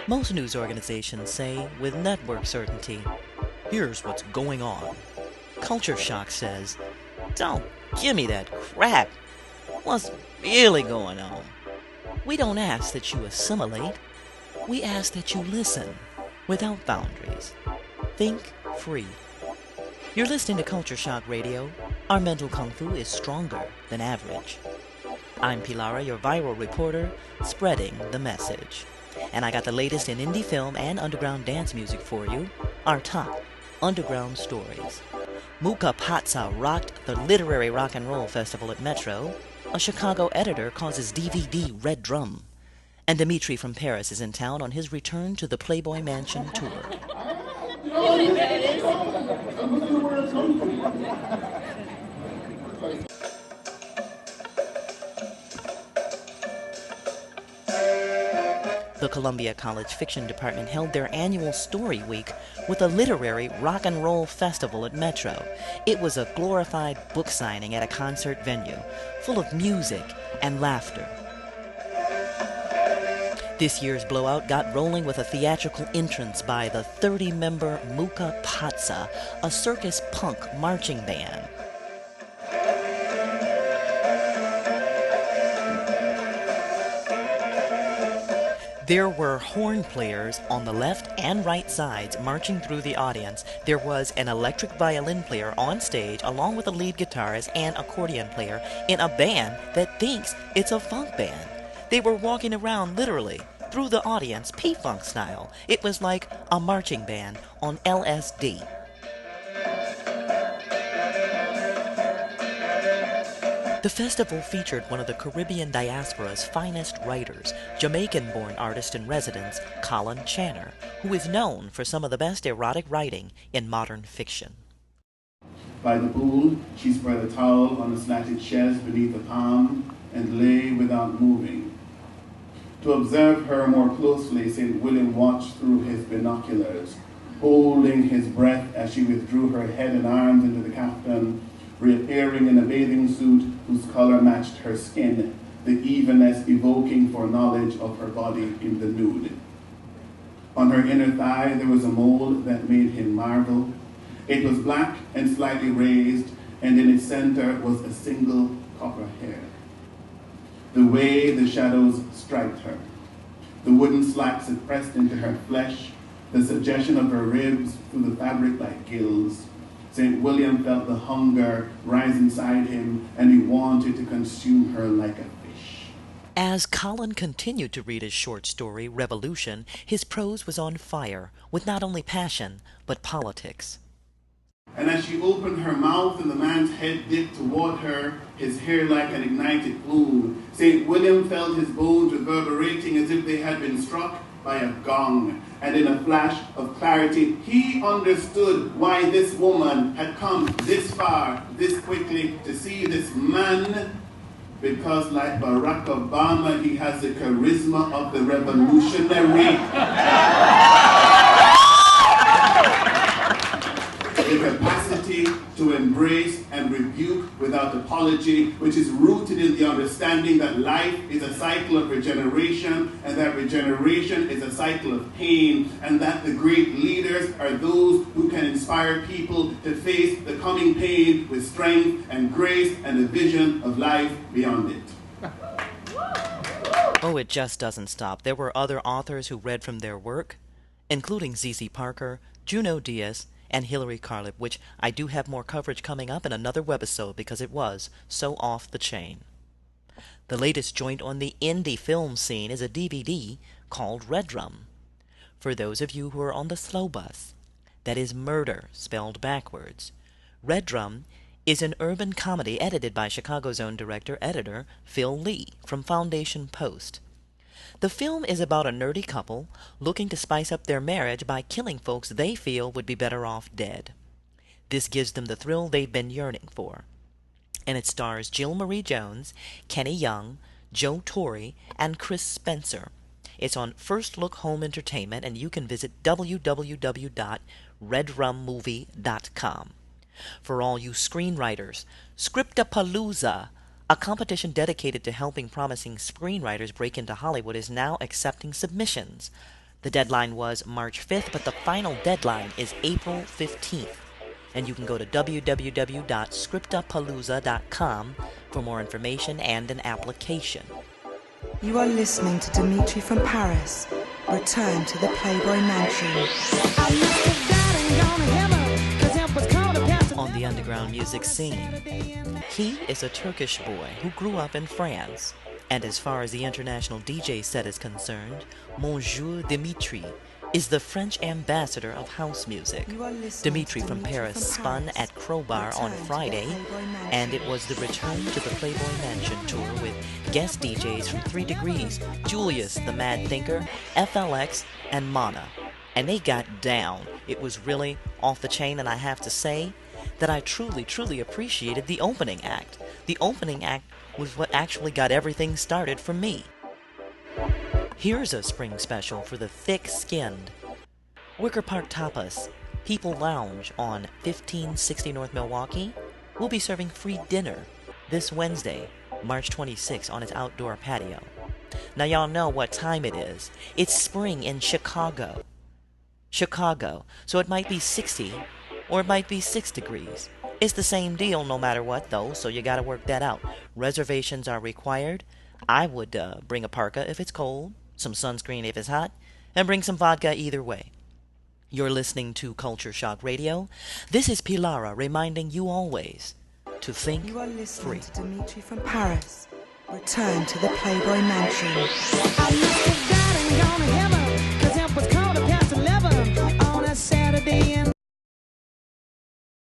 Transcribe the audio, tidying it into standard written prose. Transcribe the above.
Most news organizations say, with network certainty, here's what's going on. Culture Shock says, don't give me that crap. What's really going on? We don't ask that you assimilate. We ask that you listen, without boundaries. Think free. You're listening to Culture Shock Radio. Our mental kung fu is stronger than average. I'm Pilara, your viral reporter, spreading the message. And I got the latest in indie film and underground dance music for you, our top underground stories. Muka Patsa rocked the Literary Rock and Roll Festival at Metro. A Chicago editor calls his DVD Red Drum. And Dmitri from Paris is in town on his return to the Playboy Mansion tour. The Columbia College Fiction Department held their annual Story Week with a literary rock and roll festival at Metro. It was a glorified book signing at a concert venue, full of music and laughter. This year's blowout got rolling with a theatrical entrance by the 30-member Muka Patsa, a circus punk marching band. There were horn players on the left and right sides marching through the audience. There was an electric violin player on stage along with a lead guitarist and accordion player in a band that thinks it's a funk band. They were walking around literally through the audience P-Funk style. It was like a marching band on LSD. The festival featured one of the Caribbean diaspora's finest writers, Jamaican-born artist-in-residence Colin Channer, who is known for some of the best erotic writing in modern fiction. By the pool, she spread a towel on a slatted chaise beneath a palm and lay without moving. To observe her more closely, St. William watched through his binoculars, holding his breath as she withdrew her head and arms into the caftan, reappearing in a bathing suit whose color matched her skin, the evenness evoking foreknowledge of her body in the nude. On her inner thigh there was a mole that made him marvel. It was black and slightly raised, and in its center was a single copper hair. The way the shadows striped her, the wooden slats that pressed into her flesh, the suggestion of her ribs through the fabric like gills, St. William felt the hunger rise inside him, and he wanted to consume her like a fish. As Colin continued to read his short story, Revolution, his prose was on fire, with not only passion, but politics. And as she opened her mouth and the man's head dipped toward her, his hair like an ignited plume, St. William felt his bones reverberating as if they had been struck by a gong. And in a flash of clarity, he understood why this woman had come this far, this quickly, to see this man, because like Barack Obama, he has the charisma of the revolutionary. The capacity to embrace and rebuke without apology, which is rooted in the understanding that life is a cycle of regeneration, and that regeneration is a cycle of pain, and that the great leaders are those who can inspire people to face the coming pain with strength and grace and a vision of life beyond it. Oh, it just doesn't stop. There were other authors who read from their work, including Z.Z. Parker, Junot Diaz, and Hillary Carlip, which I do have more coverage coming up in another webisode because it was so off the chain. The latest joint on the indie film scene is a DVD called Red Drum. For those of you who are on the slow bus, that is murder spelled backwards. Red Drum is an urban comedy edited by Chicago's own director-editor Phil Lee from Foundation Post. The film is about a nerdy couple looking to spice up their marriage by killing folks they feel would be better off dead. This gives them the thrill they've been yearning for. And it stars Jill Marie Jones, Kenny Young, Joe Torre, and Chris Spencer. It's on First Look Home Entertainment, and you can visit www.redrummovie.com. For all you screenwriters, Scriptapalooza, A competition dedicated to helping promising screenwriters break into Hollywood is now accepting submissions. The deadline was March 5th, but the final deadline is April 15th. And you can go to www.scriptapalooza.com for more information and an application. You are listening to Dmitri from Paris. Return to the Playboy Mansion. On the underground music scene, he is a Turkish boy who grew up in France. And as far as the international DJ set is concerned, Monsieur Dmitri is the French ambassador of house music. Dmitri from Paris spun at Crowbar on Friday, and it was the return to the Playboy Mansion tour with guest DJs from 3 Degrees, Julius the Mad Thinker, FLX, and Mana. And they got down. It was really off the chain, and I have to say that I truly appreciated the opening act. The opening act was what actually got everything started for me. Here's a spring special for the thick-skinned. Wicker Park Tapas, People Lounge on 1560 North Milwaukee will be serving free dinner this Wednesday, March 26 on its outdoor patio. Now y'all know what time it is. It's spring in Chicago. So it might be 60 or it might be 6 degrees. It's the same deal no matter what though, so you gotta work that out. Reservations are required. I would bring a parka if it's cold, some sunscreen if it's hot, and bring some vodka either way. You're listening to Culture Shock Radio. This is Pilara reminding you always to think free. You are listening to Dmitri from Paris. Return to the Playboy Mansion. I must have died and gone to heaven, 'cause it was 11 on a Saturday in